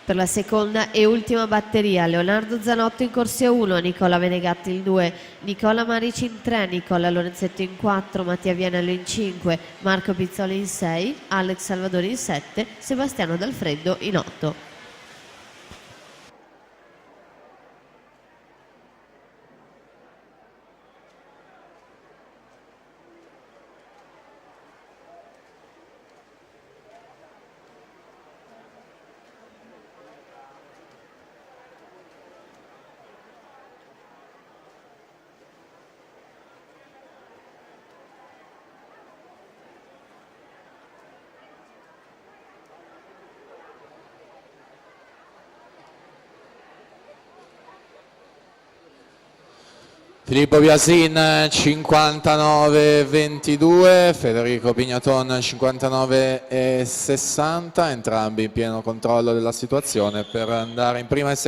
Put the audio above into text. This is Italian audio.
Per la seconda e ultima batteria, Leonardo Zanotto in corsia 1, Nicola Venegatti il 2, Nicola Marici in 3, Nicola Lorenzetto in 4, Mattia Vianello in 5, Marco Pizzoli in 6, Alex Salvadori in 7, Sebastiano Dalfreddo in 8. Filippo Biasin 59,22, Federico Pignaton 59,60, entrambi in pieno controllo della situazione per andare in prima e seconda.